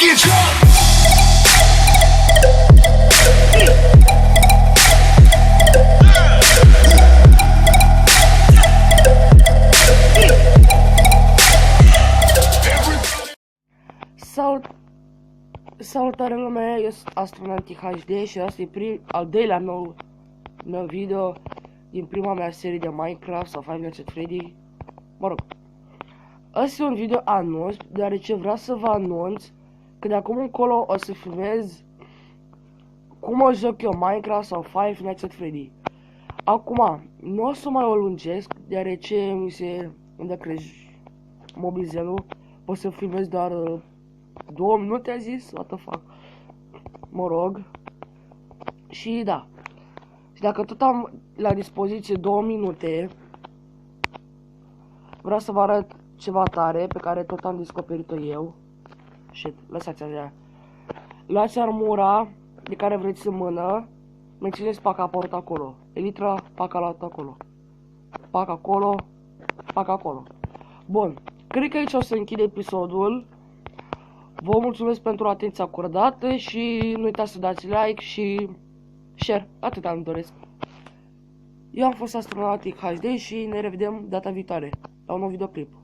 get drunk. Salutare lumea, eu sunt Astronautic HD și asta e al doilea meu video din prima mea serie de Minecraft sau Five Nights at Freddy. Mă rog, ăsta e un video anunț, deoarece vreau să vă anunț că de acum încolo o să filmez cum o joc eu Minecraft sau Five Nights at Freddy. Acum, nu o să mai o lungesc, deoarece mi se îmi crește mobilzelul, pot să filmez doar 2 minute, a zis, what the fuck. Mă rog. Și da. Și dacă tot am la dispoziție 2 minute, vreau să vă arăt ceva tare pe care tot am descoperit-o eu. Shit, lăsați așa. Luați armura de care vreți în mână, mențineți paca apărut acolo. Elitra, paca luat acolo. Paca acolo, paca acolo. Bun, cred că aici o să închid episodul. Vă mulțumesc pentru atenția acordată și nu uitați să dați like și share, atâta îmi doresc. Eu am fost Astronautic HD și ne revedem data viitoare la un nou videoclip.